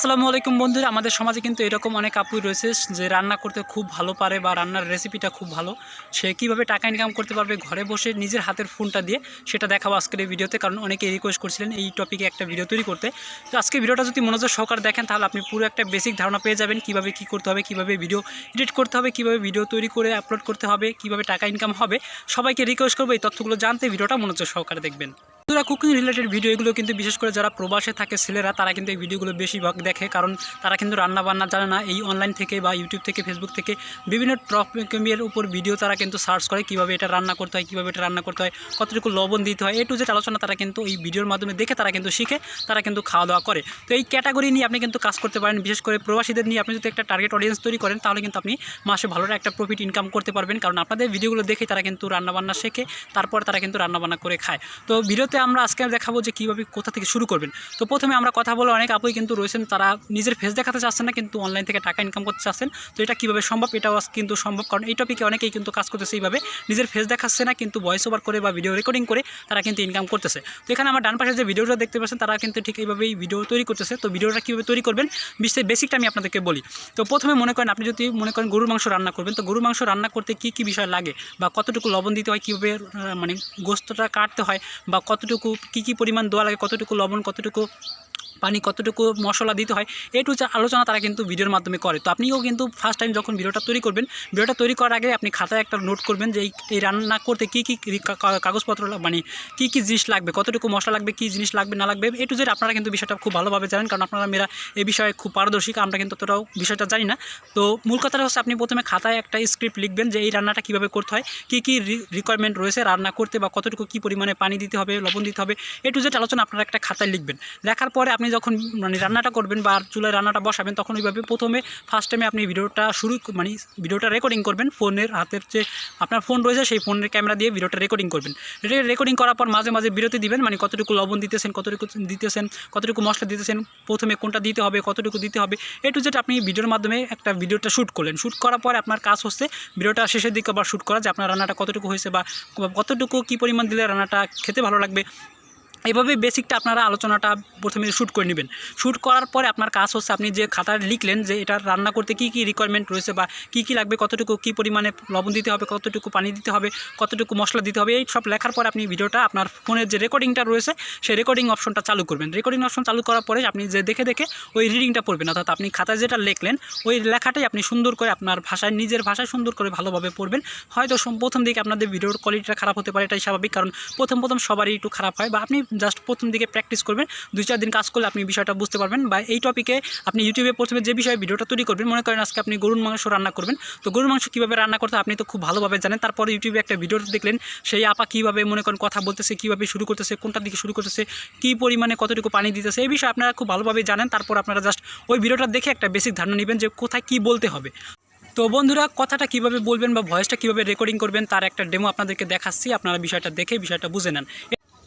আসসালামু আলাইকুম বন্ধুরা, আমাদের সমাজে কিন্তু এরকম অনেক আপুই রয়েছে যে রান্না করতে খুব ভালো পারে বা রান্নার রেসিপিটা খুব ভালো। সে কীভাবে টাকা ইনকাম করতে পারবে ঘরে বসে নিজের হাতের ফোনটা দিয়ে, সেটা দেখাবো আজকের এই ভিডিওতে। কারণ অনেকে রিকোয়েস্ট করছিলেন এই টপিকে একটা ভিডিও তৈরি করতে। তো আজকে ভিডিওটা যদি মনোযোগ সহকারে দেখেন তাহলে আপনি পুরো একটা বেসিক ধারণা পেয়ে যাবেন কীভাবে কী করতে হবে, কীভাবে ভিডিও এডিট করতে হবে, কীভাবে ভিডিও তৈরি করে আপলোড করতে হবে, কীভাবে টাকা ইনকাম হবে। সবাইকে রিকোয়েস্ট করবো এই তথ্যগুলো জানতে ভিডিওটা মনোযোগ সহকারে দেখবেন। কুকিং রিলেটেড ভিডিও এগুলো কিন্তু বিশেষ করে যারা প্রবাসে থাকে ছেলেরা তারা কিন্তু এই ভিডিওগুলো বেশিরভাগ দেখে, কারণ তারা কিন্তু রান্না বান্না জানে না। এই অনলাইন থেকে বা ইউটিউব থেকে ফেসবুক থেকে বিভিন্ন টপিকের উপর ভিডিও তারা কিন্তু সার্চ করে কীভাবে এটা রান্না করতে হয়, কীভাবে এটা রান্না করতে হয়, কতটুকু লবণ দিতে হয়, টু জেড আলোচনা তারা কিন্তু এই ভিডিওর মাধ্যমে দেখে তারা কিন্তু শিখে, তারা কিন্তু খাওয়া দাওয়া করে। তো এই ক্যাটাগরি নিয়ে আপনি কিন্তু কাজ করতে পারেন। বিশেষ করে প্রবাসীদের নিয়ে আপনি যদি একটা টার্গেট অডিয়েন্স তৈরি করেন তাহলে কিন্তু আপনি মাসে ভালো একটা প্রফিট ইনকাম করতে পারবেন, কারণ আপনাদের ভিডিওগুলো দেখে তারা কিন্তু রান্নাবান্না শেখে, তারপর তারা কিন্তু রান্নাবান্না করে খায়। তো ভিডিওতে আমরা আজকে দেখাবো যে কীভাবে কোথা থেকে শুরু করবেন। তো প্রথমে আমরা কথা বলে অনেক আপুই কিন্তু রয়েছেন তারা নিজের ফেস দেখাতে চাচ্ছেন না, কিন্তু অনলাইন থেকে টাকা ইনকাম করতে চাচ্ছেন। তো এটা কীভাবে সম্ভব, এটাও কিন্তু সম্ভব, কারণ এই টপিকে অনেকেই কিন্তু কাজ করতেছে এইভাবে, নিজের ফেস দেখাচ্ছে না কিন্তু ভয়েস ওভার করে বা ভিডিও রেকর্ডিং করে তারা কিন্তু ইনকাম করতেছে। তো এখানে আমার ডান পাশে যে ভিডিওটা দেখতে পাচ্ছেন তারা কিন্তু ঠিক এইভাবেই ভিডিও তৈরি করতেছে। তো ভিডিওটা কীভাবে তৈরি করবেন বেসিকটা আমি আপনাদেরকে বলি। তো প্রথমে মনে করেন আপনি যদি মনে করেন গরুর মাংস রান্না করবেন, তো গরুর মাংস রান্না করতে কী কী বিষয় লাগে বা কতটুকু লবণ দিতে হয়, কীভাবে মানে গোস্তটা কাটতে হয় বা কতটুকু কী পরিমাণ দেওয়া লাগে, কতটুকু লবণ, কতটুকু পানি, কতটুকু মশলা দিতে হয়, এটু আলোচনা তারা কিন্তু ভিডিওর মাধ্যমে করে। তো আপনিও কিন্তু ফার্স্ট টাইম যখন ভিডিওটা তৈরি করবেন, ভিডিওটা তৈরি করার আগে আপনি খাতায় একটা নোট করবেন যে এই রান্না করতে কী কী কাগজপত্র মানে কী কী জিনিস লাগবে, কতটুকু মশলা লাগবে, কী জিনিস লাগবে না লাগবে, এটু জেড আপনারা কিন্তু বিষয়টা খুব ভালোভাবে জানেন, কারণ আপনারা মেয়েরা এই বিষয়ে খুব পারদর্শী। আমরা কিন্তু ততটাও বিষয়টা জানি না। তো মূল কথাটা হচ্ছে আপনি প্রথমে খাতায় একটা স্ক্রিপ্ট লিখবেন যে এই রান্নাটা কীভাবে করতে হয়, কী কী রিকোয়ারমেন্ট রয়েছে রান্না করতে, বা কতটুকু কী পরিমাণে পানি দিতে হবে, লবণ দিতে হবে, এটু জেড আলোচনা আপনারা একটা খাতায় লিখবেন। লেখার পরে আপনি যখন মানে রান্নাটা করবেন বা চুলায় রান্নাটা বসাবেন, তখন ওইভাবে প্রথমে ফার্স্ট টাইমে আপনি ভিডিওটা রেকর্ডিং করবেন। ফোনের হাতের যে আপনার ফোন রয়েছে সেই ফোনের ক্যামেরা দিয়ে ভিডিওটা রেকর্ডিং করবেন। রেকর্ডিং করার পর মাঝে মাঝে বিরতি দিবেন, মানে কতটুকু লবণ দিতেছেন, কতটুকু মশলা দিতেছেন, প্রথমে কোনটা দিতে হবে, কতটুকু দিতে হবে, টু জেড আপনি ভিডিওর মাধ্যমে একটা ভিডিওটা শ্যুট করলেন। শ্যুট করার পরে আপনার কাজ হচ্ছে ভিডিওটা শেষের দিকে আবার শ্যুট করা, যে আপনার রান্নাটা কতটুকু হয়েছে বা কতটুকু কী পরিমাণ দিলে রান্নাটা খেতে ভালো লাগবে। এইভাবে বেসিকটা আপনারা আলোচনাটা প্রথমে শ্যুট করে নেবেন। শ্যুট করার পরে আপনার কাজ হচ্ছে আপনি যে খাতায় লিখলেন যে এটা রান্না করতে কী কী রিকোয়ারমেন্ট রয়েছে বা কী কী লাগবে, কতটুকু কী পরিমাণে লবণ দিতে হবে, কতটুকু পানি দিতে হবে, কতটুকু মশলা দিতে হবে, এই সব লেখার পরে আপনি ভিডিওটা আপনার ফোনের যে রেকর্ডিংটা রয়েছে সেই রেকর্ডিং অপশনটা চালু করবেন। রেকর্ডিং অপশন চালু করার পরে আপনি যে দেখে ওই রিডিংটা পড়বেন, অর্থাৎ আপনি খাতায় যেটা লিখলেন ওই লেখাটাই আপনি সুন্দর করে আপনার ভাষায়, নিজের ভাষায় সুন্দর করে ভালোভাবে পড়বেন। হয়তো প্রথম দিকে আপনাদের ভিডিওর কোয়ালিটিটা খারাপ হতে পারে, এটাই স্বাভাবিক, কারণ প্রথম সবারই একটু খারাপ হয়, বা আপনি জাস্ট প্রথম দিকে প্র্যাকটিস করবেন। 2-4 দিন কাজ করলে আপনি বিষয়টা বুঝতে পারবেন। বা এই টপিকে আপনি ইউটিউবে প্রথমে যে বিষয়ে ভিডিওটা তৈরি করবেন, মনে করেন আজকে আপনি গরুর মাংস রান্না করবেন, তো গরুর মাংস কীভাবে রান্না করতে আপনি তো খুব ভালোভাবে জানেন। তারপরে ইউটিউবে একটা ভিডিও দেখলেন, সেই আপা কীভাবে মনে করেন কথা বলতেছে, কীভাবে শুরু করতেছে, কোনটার দিকে শুরু করতেছে, কী পরিমাণে কতটুকু পানি দিতেছে, এই বিষয়ে আপনারা খুব ভালোভাবে জানেন। তারপর আপনারা জাস্ট ওই ভিডিওটা দেখে একটা বেসিক ধারণা নেবেন যে কোথায় কী বলতে হবে। তো বন্ধুরা, কথাটা কীভাবে বলবেন বা ভয়েসটা কীভাবে রেকর্ডিং করবেন তার একটা ডেমো আপনাদেরকে দেখাচ্ছি, আপনারা বিষয়টা দেখে বিষয়টা বুঝে নেন।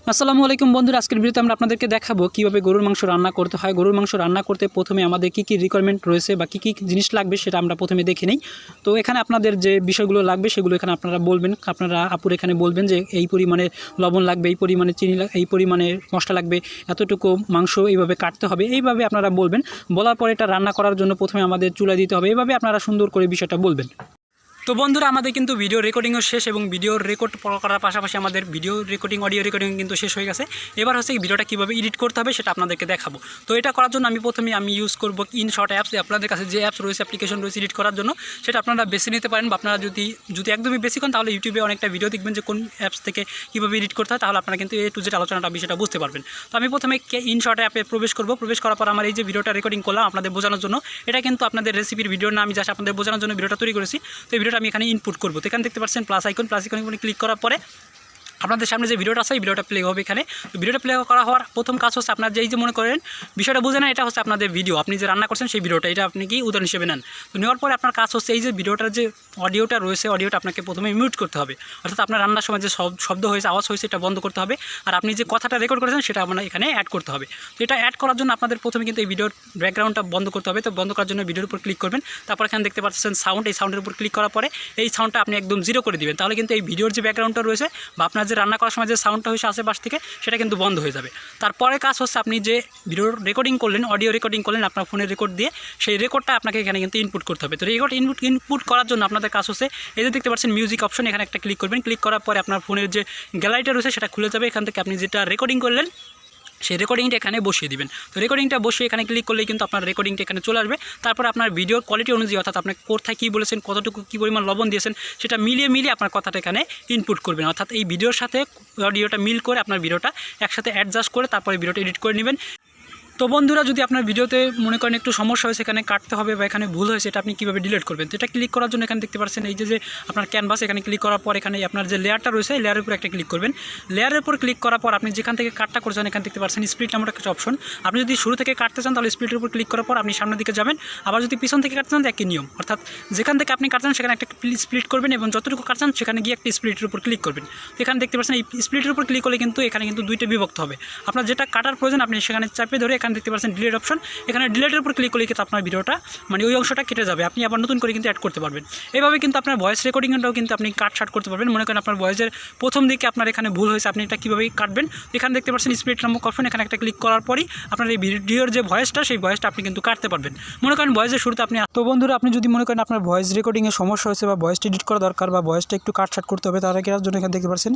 আসসালামু আলাইকুম বন্ধুরা, আজকের ভিডিওতে আমরা আপনাদেরকে দেখাবো কীভাবে গরুর মাংস রান্না করতে হয়। গরুর মাংস রান্না করতে প্রথমে আমাদের কী কী রিকোয়ারমেন্ট রয়েছে বা কী কী জিনিস লাগবে সেটা আমরা প্রথমে দেখে নিই। তো এখানে আপনাদের যে বিষয়গুলো লাগবে সেগুলো এখানে আপনারা বলবেন, আপনারা আপুর এখানে বলবেন যে এই পরিমাণে লবণ লাগবে, এই পরিমাণে চিনি লাগবে, এই পরিমাণে মশলা লাগবে, এতটুকু মাংস এইভাবে কাটতে হবে, এইভাবে আপনারা বলবেন। বলার পরে এটা রান্না করার জন্য প্রথমে আমাদের চুলা দিতে হবে, এইভাবে আপনারা সুন্দর করে বিষয়টা বলবেন। তো বন্ধুরা, আমাদের কিন্তু ভিডিও রেকর্ডিংও শেষ এবং ভিডিও রেকর্ড করার পাশাপাশি আমাদের ভিডিও রেকর্ডিং, অডিও রেকর্ডিং কিন্তু শেষ হয়ে গেছে। এবার হচ্ছে ভিডিওটা কীভাবে এডিট করতে হবে সেটা আপনাদেরকে দেখাবো। তো এটা করার জন্য প্রথমে আমি ইউজ করব ইনশর্ট অ্যাপস। আপনাদের কাছে যে অ্যাপস রয়েছে, অ্যাপ্লিকেশন রয়েছে এডিট করার জন্য, সেটা আপনারা বেছে নিতে পারেন। বা আপনারা যদি একদমই বেশি হন তাহলে ইউটিউবে অনেকটা ভিডিও দেখবেন যে কোন অ্যাপস থেকে কীভাবে এডিট করতে হয়, তাহলে আপনারা কিন্তু টু জেড আলোচনাটা বিষয়টা বুঝতে পারবেন। তো আমি প্রথমে ইনশর্ট অ্যাপে প্রবেশ করব। প্রবেশ করার পর আমার এই যে ভিডিওটা রেকর্ডিং করলাম আপনাদের বোঝানোর জন্য, এটা কিন্তু আপনাদের রেসিপির ভিডিও না, আমি জাস্ট আপনাদের বোঝানোর জন্য ভিডিওটা তৈরি করেছি। তো এই ভিডিওটা আমি এখানে ইনপুট করব। তো এখানে দেখতে পাচ্ছেন প্লাস আইকন ক্লিক করার পরে আপনাদের সামনে যে ভিডিওটা আছে এই ভিডিওটা প্লে হবে এখানে। তো ভিডিওটা প্লে করা হওয়ার প্রথম কাজ হচ্ছে আপনার যে মনে করেন বিষয়টা বুঝে না, এটা হচ্ছে আপনাদের ভিডিও, আপনি যে রান্না করছেন সেই ভিডিওটা, এটা আপনি কি উদাহরণ হিসেবে নেন। তো নেওয়ার পরে আপনার কাজ হচ্ছে এই যে ভিডিওটার যে অডিওটা রয়েছে, অডিওটা আপনাকে প্রথমে মিউট করতে হবে, অর্থাৎ আপনার রান্নার সময় যে শব্দ হয়েছে, আওয়াজ হয়েছে, এটা বন্ধ করতে হবে। আর আপনি যে কথাটা রেকর্ড করেছেন সেটা আপনার এখানে অ্যাড করতে হবে। তো এটা অ্যাড করার জন্য আপনাদের প্রথমে কিন্তু এই ভিডিওর ব্যাকগ্রাউন্ডটা বন্ধ করতে হবে। তো বন্ধ করার জন্য ভিডিওর উপর ক্লিক করবেন। তারপর এখানে দেখতে পাচ্ছেন সাউন্ড, এই সাউন্ডের উপর ক্লিক করার পরে এই সাউন্ডটা আপনি একদম 0 করে দিবেন। তাহলে কিন্তু এই ভিডিওর যে ব্যাকগ্রাউন্ডটা রয়েছে বা আপনার যে রান্না করার সময় যে সাউন্ডটা হয়েছে আশেপাশ থেকে সেটা কিন্তু বন্ধ হয়ে যাবে। তারপরে কাজ হচ্ছে আপনি যে ভিডিও রেকর্ডিং করলেন, অডিও রেকর্ডিং করলেন আপনার ফোনের রেকর্ড দিয়ে, সেই রেকর্ডটা আপনাকে এখানে কিন্তু ইনপুট করতে হবে। তো রেকর্ড ইনপুট করার জন্য আপনাদের কাজ হচ্ছে এই যে দেখতে পাচ্ছেন মিউজিক অপশন, এখানে একটা ক্লিক করবেন। ক্লিক করার পরে আপনার ফোনের যে গ্যালারিটা রয়েছে সেটা খুলে যাবে। এখান থেকে আপনি যেটা রেকর্ডিং করলেন সেই রেকর্ডিংটা এখানে বসিয়ে দিবেন। তো রেকর্ডিংটা বসিয়ে এখানে ক্লিক করলেই কিন্তু আপনার রেকর্ডিংটা এখানে চলে আসবে। তারপর আপনার ভিডিওর কোয়ালিটি অনুযায়ী, অর্থাৎ আপনি কোথায় কী বলেছেন, কতটুকু কী পরিমাণ লবণ দিয়েছেন, সেটা মিলিয়ে আপনার কথাটা এখানে ইনপুট করবেন। অর্থাৎ এই ভিডিওর সাথে অডিওটা মিল করে আপনার ভিডিওটা একসাথে অ্যাডজাস্ট করে তারপরে ভিডিওটা এডিট করে নেবেন। তো বন্ধুরা, যদি আপনার ভিডিওতে মনে করেন একটু সমস্যা হয়েছে, এখানে কাটতে হবে বা এখানে ভুল হয়েছে, এটা আপনি কীভাবে ডিলিট করবেন। তো এটা ক্লিক করার জন্য এখানে দেখতে পাচ্ছেন এই যে আপনার ক্যানভাস, এখানে ক্লিক করার পর এখানে আপনার যে লেয়ারটা রয়েছে লেয়ারের উপর একটা ক্লিক করবেন। লেয়ারের উপর ক্লিক করার পর আপনি যেখান থেকে কাটটা করেছেন এখানে দেখতে পাচ্ছেন স্প্লিট নামক একটা অপশন। আপনি যদি শুরু থেকে কাটতে চান তাহলে স্প্লিটের উপর ক্লিক করার পর আপনি সামনের দিকে যাবেন। আবার যদি পিছন থেকে কাটতে চান তো একই নিয়ম, অর্থাৎ যেখান থেকে আপনি কাটছেন সেখানে একটা স্প্লিট করবেন এবং যতটুকু কাটছেন সেখানে গিয়ে একটা স্প্লিটের উপর ক্লিক করবেন। তো এখানে দেখতে পাচ্ছেন এই স্প্লিটের উপর ক্লিক করলে কিন্তু এখানে কিন্তু দুইটা বিভক্ত হবে। আপনার যেটা কাটার প্রয়োজন আপনি সেখানে চাপে ধরে এখানে দেখতে পাচ্ছেন ডিলিট অপশন, এখানে ডিলিটের উপর ক্লিক করলে কিন্তু আপনার ভিডিওটা মানে ওই অংশটা কেটে যাবে, আপনি আবার নতুন করে কিন্তু অ্যাড করতে পারবেন। এইভাবে কিন্তু আপনার ভয়েস রেকর্ডিংটাও কিন্তু আপনি কাট করতে পারবেন। মনে করেন আপনার ভয়েসের প্রথম দিকে আপনার এখানে ভুল হয়েছে, আপনি এটা কীভাবে কাটবেন। এখানে দেখতে পাচ্ছেন স্প্লিট নামক অপশন, এখানে একটা ক্লিক করার পরই আপনার এই ভিডিওর যে ভয়েসটা সেই ভয়েসটা আপনি কিন্তু কাটতে পারবেন। মনে করেন ভয়েসের শুরুতে আপনি, তো বন্ধুরা আপনি যদি মনে করেন আপনার ভয়েস রেকর্ডিংয়ের সমস্যা হয়েছে বা ভয়েসটা এডিট করা দরকার বা ভয়েসটা একটু কাট করতে হবে, তার জন্য এখানে দেখতে পাচ্ছেন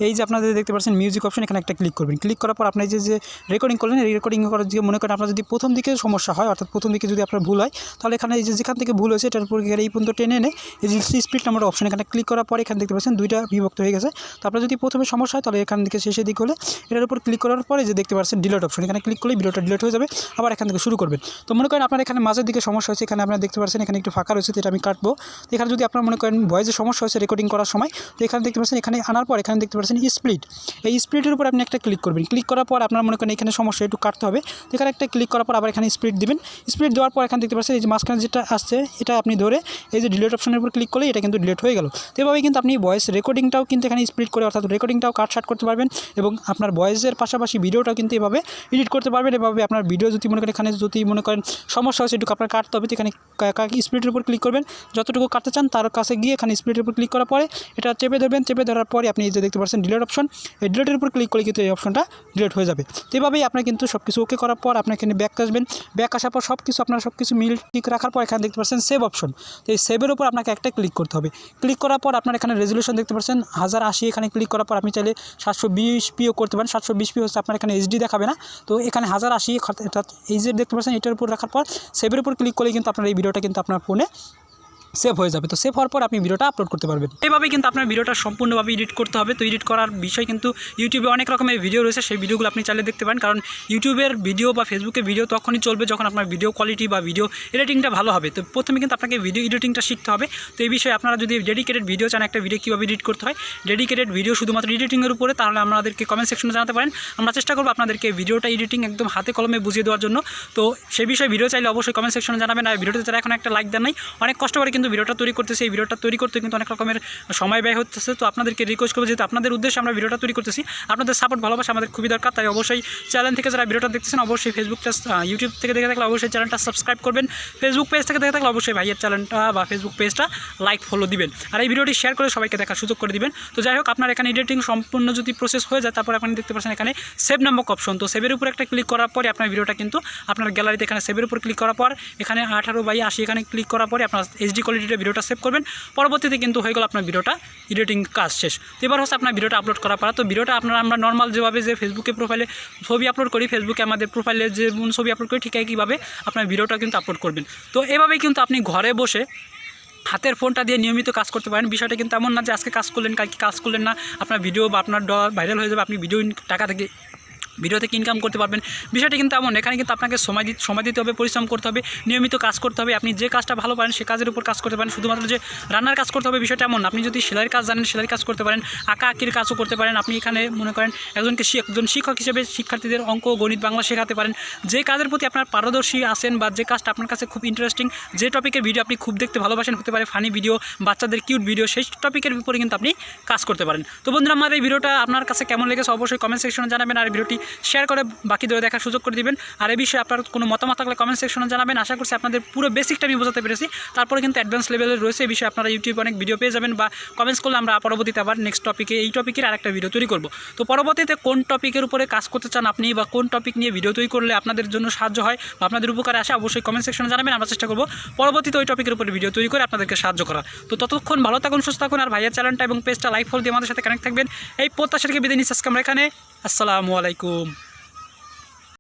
এই যে আপনাদের দেখতে পাচ্ছেন মিউজিক অপশন, এখানে একটা ক্লিক করবেন। ক্লিক করার পর আপনি যে রেকর্ডিং করলেন এই রেকর্ডিং করার যে মনে করেন আপনার যদি প্রথম দিকে সমস্যা হয়, অর্থাৎ প্রথম দিকে যদি আপনার ভুল হয় তাহলে এখানে এই যেখান থেকে ভুল হয়েছে এটার উপর এই পর্যন্ত টেনে এনে এই যে স্প্লিট নাম্বার অপশন এখানে ক্লিক করার পরে এখানে দেখতে পাচ্ছেন দুইটা বিভক্ত হয়ে গেছে। তারপরে যদি প্রথমে সমস্যা হয় তাহলে এখান থেকে শেষের দিক হলে এটার উপর ক্লিক করার পরে যে দেখতে পাচ্ছেন ডিলিট অপশন, এখানে ক্লিক করলে ভিডিওটা ডিলিট হয়ে যাবে, আবার এখান থেকে শুরু করবেন। তো মনে করেন আপনার এখানে মাঝের দিকে সমস্যা হয়েছে, এখানে আপনারা দেখতে পাচ্ছেন এখানে একটু ফাঁকা রয়েছে, তো এটা আমি কাটবো। তো এখানে যদি আপনার মনে করেন ভয়েসের সমস্যা হয়েছে রেকর্ডিং করার সময়, তো এখানে দেখতে পাচ্ছেন এখানে আনার পর এখানে দেখতে পাচ্ছেন স্প্লিট, এই স্প্লিটের উপর আপনি একটা ক্লিক করবেন। ক্লিক করার পর আপনার মনে করেন এখানে সমস্যা একটু কাটতে হবে, তো এখানে একটা ক্লিক করার পর আবার এখানে স্প্লিট দিবেন। স্প্লিট দেওয়ার পর এখানে দেখতে পাচ্ছেন এই যে মাঝখানে যেটা আসছে এটা আপনি ধরে এই যে ডিলিট অপশনের উপর ক্লিক করলে এটা কিন্তু ডিলিট হয়ে গেল। তো এভাবেই কিন্তু আপনি ভয়েস রেকর্ডিংটাও কিন্তু এখানে স্প্লিট করে, অর্থাৎ রেকর্ডিংটাও কাট করতে পারবেন এবং আপনার ভয়েসের পাশাপাশি ভিডিওটাও কিন্তু এভাবে এডিট করতে পারবেন। এভাবে আপনার ভিডিও যদি মনে করেন এখানে যদি মনে করেন সমস্যা হচ্ছে একটু আপনার কাটতে হবে, তো এখানে স্প্লিটের উপর ক্লিক করবেন, যতটুকু কাটতে চান তার কাছে গিয়ে এখানে স্প্লিটের উপর ক্লিক করার পরে এটা চেপে ধরবেন। চেপে ধরার পরে আপনি এই যে দেখতে পাচ্ছেন ডিলিট অপশন, এই ডিলিটের উপর ক্লিক করলে কিন্তু এই অপশনটা ডিলিট হয়ে যাবে। তো এভাবেই আপনার কিন্তু সব কিছু ওকে করার পর আপনি এখানে ব্যাক আসবেন। ব্যাক আসার পর আপনার সব কিছু মিল ঠিক রাখার পর এখানে দেখতে পাচ্ছেন সেভ অপশন, তো এই সেভের উপর আপনাকে একটা ক্লিক করতে হবে। ক্লিক করার পর আপনার এখানে রেজলিউশন দেখতে পাচ্ছেন 1080, এখানে ক্লিক করার পর আপনি চাইলে 720pও করতে পারেন। 720p হচ্ছে আপনার এখানে এইচডি দেখাবে না, তো এখানে 1080 অর্থাৎ এই যে দেখতে পাচ্ছেন এটার উপর রাখার পর সেভের উপর ক্লিক করলে কিন্তু আপনার এই ভিডিওটা কিন্তু আপনার ফোনে সেভ হয়ে যাবে। তো সেভ হওয়ার পর আপনি ভিডিওটা আপলোড করতে পারবেন। এইভাবে কিন্তু আপনার ভিডিওটা সম্পূর্ণভাবে এডিট করতে হবে। তো এডিট করার বিষয় কিন্তু ইউটিউবে অনেক রকমের ভিডিও রয়েছে, সেই ভিডিওগুলো আপনি চাইলে দেখতে পারেন, কারণ ইউটিউবের ভিডিও বা ফেসবুকের ভিডিও তখনই চলবে যখন আপনার ভিডিও কোয়ালিটি বা ভিডিও এডিটিংটা ভালো হবে। তো প্রথমে কিন্তু আপনাকে ভিডিও এডিটিংটা শিখতে হবে। তো এই বিষয়ে আপনারা যদি ডেডিকেটেড ভিডিও চান, একটা ভিডিও কীভাবে এডিট করতে হয়, ডেডিকেটেড ভিডিও শুধুমাত্র এডিটিংয়ের উপরে, তাহলে আমাদেরকে কমেন্ট সেকশনে জানাতে পারেন। আমরা চেষ্টা করবো আপনাদেরকে ভিডিওটা এডিটিং একদম হাতে কলমে বুঝিয়ে দেওয়ার জন্য। তো সেই বিষয়ে ভিডিও চাইলে অবশ্যই কমেন্ট সেকশনে জানাবেন। আর ভিডিওতে যারা এখন একটা লাইক দেন নাই, অনেক কষ্ট করে কিন্তু ভিডিওটা তৈরি করতেছে, এই ভিডিওটা তৈরি করতে কিন্তু অনেক রকমের সময় ব্যয় হচ্ছে। তো আপনাদেরকে রিকোয়েস্ট করবো, যেহেতু আপনাদের উদ্দেশ্যে আমরা ভিডিওটা তৈরি করতেছি, আপনাদের সাপোর্ট ভালোবাসা আমাদের খুবই দরকার। তাই অবশ্যই চ্যানেল থেকে যারা ভিডিওটা দেখতেছেন অবশ্যই ইউটিউব থেকে দেখে থাকলে অবশ্যই চ্যানেলটা সাবস্ক্রাইব করবেন। ফেসবুক পেজ থেকে দেখে থাকলে অবশ্যই ভাইয়ের চ্যানেলটা বা ফেসবুক পেজটা লাইক ফলো দিবেন, আর এই ভিডিওটি শেয়ার করে সবাইকে দেখার সুযোগ করে দিবেন। তো যাই হোক, আপনার এখানে এডিটিং সম্পূর্ণ যদি প্রসেস হয়ে যায়, তারপর আপনি দেখতে পাচ্ছেন এখানে সেভ নামক অপশন, তো সেভের উপর একটা ক্লিক করার পরে আপনার ভিডিওটা কিন্তু আপনার গ্যালারিতে এখানে সেভের উপর ক্লিক করার পর এখানে 18/80 এখানে ক্লিক করার পরে আপনার এইচডি কোয়ালিটিতে ভিডিওটা সেভ করবেন। পরবর্তীতে কিন্তু হয়ে গেল আপনার ভিডিওটা এডিটিং কাজ শেষ। তো এবার হচ্ছে আপনার ভিডিওটা আপলোড করার পর, তো ভিডিওটা আমরা নর্মাল যেভাবে যে ফেসবুকে প্রোফাইলে ছবি আপলোড করি, ফেসবুকে আমাদের প্রোফাইলে যে ছবি আপলোড করি, ঠিক একইভাবে আপনার ভিডিওটা কিন্তু আপলোড করবেন। তো এভাবেই কিন্তু আপনি ঘরে বসে হাতের ফোনটা দিয়ে নিয়মিত কাজ করতে পারেন। বিষয়টা কিন্তু এমন না যে আজকে কাজ করলেন কালকে কাজ করলেন না, আপনার ভিডিও বা আপনার ডলার ভাইরাল হয়ে যাবে, আপনি টাকা থেকে ভিডিও থেকে ইনকাম করতে পারবেন। বিষয়টা কিন্তু এমন, এখানে কিন্তু আপনাকে সময় দিতে হবে, পরিশ্রম করতে হবে, নিয়মিত কাজ করতে হবে। আপনি যে কাজটা ভালো পারেন সে কাজের উপর কাজ করতে পারেন। শুধুমাত্র যে রান্নার কাজ করতে হবে বিষয়টা এমন, আপনি যদি সেলাইয়ের কাজ জানেন সেলাইয়ের কাজ করতে পারেন, আঁকির কাজও করতে পারেন। আপনি এখানে মনে করেন একজন শিক্ষক হিসেবে শিক্ষার্থীদের অঙ্ক, গণিত, বাংলা শেখাতে পারেন। যে কাজের প্রতি আপনার পারদর্শী আছেন বা যে কাজটা আপনার কাছে খুব ইন্টারেস্টিং, যে টপিকের ভিডিও আপনি খুব দেখতে ভালোবাসেন, হতে পারে ফানি ভিডিও, বাচ্চাদের কিউট ভিডিও, সেই টপিকের উপরে কিন্তু আপনি কাজ করতে পারেন। তো বন্ধুরা, আমার এই ভিডিওটা আপনার কাছে কেমন লেগেছে অবশ্যই কমেন্ট সেকশনে জানাবেন। আর ভিডিওটি শেয়ার করে বাকিদের দেখার সুযোগ করে দিবেন। আর এই বিষয়ে আপনার কোনো মতামত থাকলে কমেন্ট সেকশনে জানাবেন। আশা করছি আপনাদের পুরো বেসিকটা আমি বোঝাতে পেরেছি। তারপরে কিন্তু অ্যাডভান্স লেভেলের রয়েছে, এই বিষয়ে আপনারা ইউটিউবে অনেক ভিডিও পেয়ে যাবেন, বা কমেন্টস করলে আমরা পরবর্তীতে আবার নেক্সট টপিকে এই টপিকের আরেকটা ভিডিও তৈরি করব। তো পরবর্তীতে কোন টপিকের উপরে কাজ করতে চান আপনি, বা কোন টপিক নিয়ে ভিডিও তৈরি করলে আপনাদের জন্য সাহায্য হয় বা আপনাদের উপকারে আসে, অবশ্যই কমেন্ট সেকশনে জানাবেন। আমরা চেষ্টা করব পরবর্তীতে ওই টপিকের উপরে ভিডিও তৈরি করে আপনাদেরকে সাহায্য করার। তো ততক্ষণ ভালো থাকুন, সুস্থ থাকুন, আর ভাইয়ের চ্যানেলটা এবং পেজটা লাইক ফলো দিয়ে আমাদের সাথে কানেক্ট থাকবেন। এই প্রত্যাশা থেকে বিদায় নিচ্ছি আজকে আমরা এখানে। আসসালামু আলাইকুম।